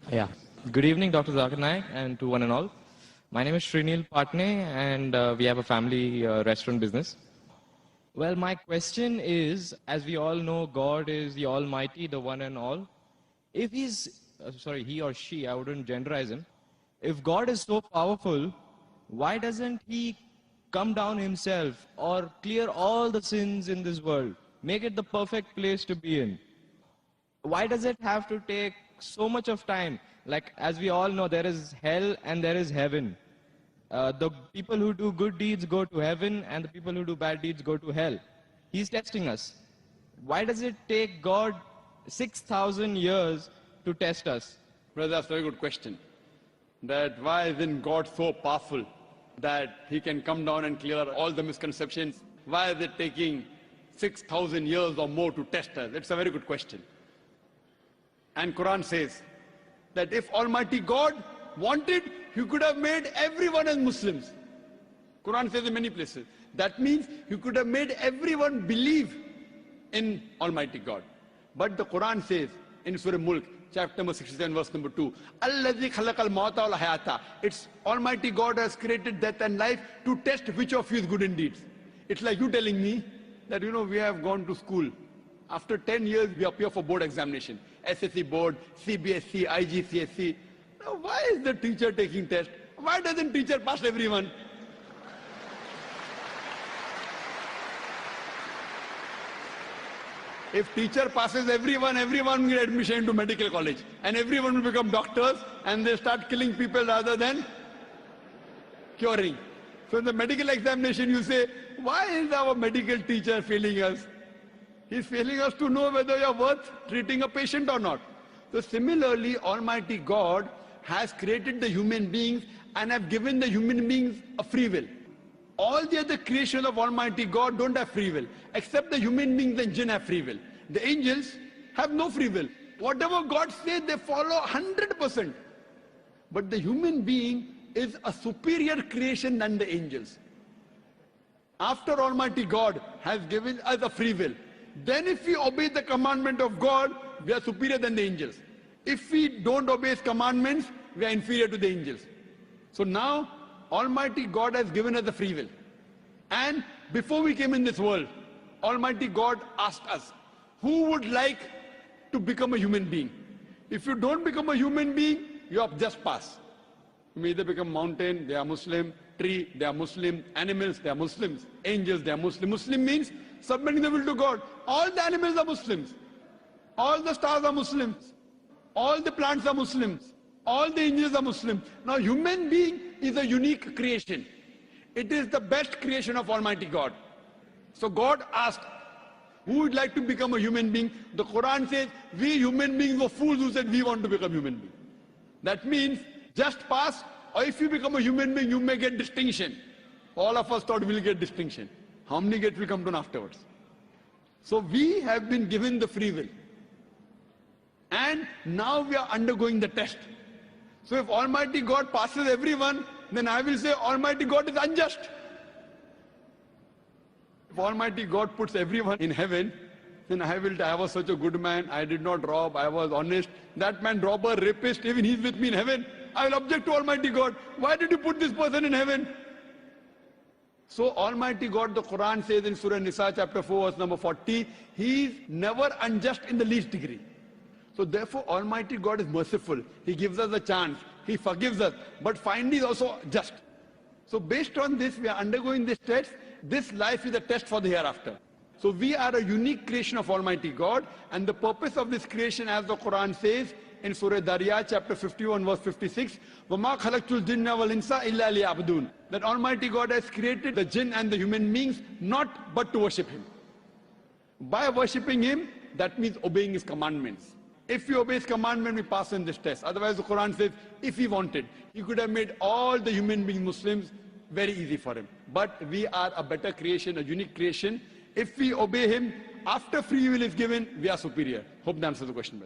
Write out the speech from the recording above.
Yeah. Good evening, Dr. Zakir Naik, and to one and all. My name is Srinil Patne, and we have a family restaurant business. Well, my question is, as we all know, God is the Almighty, the one and all. If he or she, I wouldn't genderize him. If God is so powerful, why doesn't he come down himself or clear all the sins in this world? Make it the perfect place to be in. Why does it have to take so much of time? Like, as we all know, there is hell and there is heaven. The people who do good deeds go to heaven, and the people who do bad deeds go to hell. He's testing us. Why does it take God 6,000 years to test us? Well, that's a very good question. That why isn't God so powerful that he can come down and clear all the misconceptions? Why is it taking 6,000 years or more to test us? It's a very good question. And Quran says that if Almighty God wanted, he could have made everyone as Muslims. Quran says in many places. That means he could have made everyone believe in Almighty God. But the Quran says in Surah Mulk, chapter number 67, verse number 2, Allazi khalaqal mauta wal hayata. It's Almighty God has created death and life to test which of you is good in deeds. It's like you telling me that, we have gone to school. After 10 years, we appear for board examination. SSC board, CBSC, IGCSE. Now, why is the teacher taking test? Why doesn't teacher pass everyone? If teacher passes everyone, everyone will get admission into medical college. And everyone will become doctors and they start killing people rather than curing. So in the medical examination, you say, why is our medical teacher failing us? He's failing us to know whether you're worth treating a patient or not. So similarly, Almighty God has created the human beings and have given the human beings a free will. All the other creations of Almighty God don't have free will, except the human beings and jinn have free will. The angels have no free will. Whatever God says, they follow 100%. But the human being is a superior creation than the angels. After Almighty God has given us a free will, then if we obey the commandment of God, we are superior than the angels. If we don't obey his commandments, we are inferior to the angels. So now, Almighty God has given us the free will. And before we came in this world, Almighty God asked us, who would like to become a human being? If you don't become a human being, you have just passed. You may either become mountain, they are Muslim, tree, they are Muslim, animals, they are Muslims, angels, they are Muslim. Muslim means submitting the will to God. All the animals are Muslims. All the stars are Muslims. All the plants are Muslims. All the angels are Muslims. Now, human being is a unique creation. It is the best creation of Almighty God. So God asked, who would like to become a human being? The Quran says, we human beings were fools who said we want to become human beings. That means just pass, or if you become a human being, you may get distinction. All of us thought we'll get distinction. How many get will come down afterwards? So we have been given the free will. And now we are undergoing the test. So if Almighty God passes everyone, then I will say Almighty God is unjust. If Almighty God puts everyone in heaven, then I was such a good man, I did not rob, I was honest. That man, robber, rapist, even he's with me in heaven. I will object to Almighty God. Why did you put this person in heaven? So Almighty God, the Quran says in Surah Nisa chapter 4 verse number 40, he is never unjust in the least degree. So therefore Almighty God is merciful. He gives us a chance. He forgives us. But finally is also just. So based on this, we are undergoing this test. This life is a test for the hereafter. So we are a unique creation of Almighty God. And the purpose of this creation, as the Quran says in Surah Dariya chapter 51 verse 56, وَمَا خَلَقْتُ الْجِنَّ وَالْإِنسَ إِلَّا لِيَعْبُدُونَ. That Almighty God has created the jinn and the human beings not but to worship him. By worshipping him, that means obeying his commandments. If we obey his commandment, we pass in this test. Otherwise, the Quran says, if he wanted, he could have made all the human beings Muslims very easy for him. But we are a better creation, a unique creation. If we obey him, after free will is given, we are superior. Hope that answers the question, brother.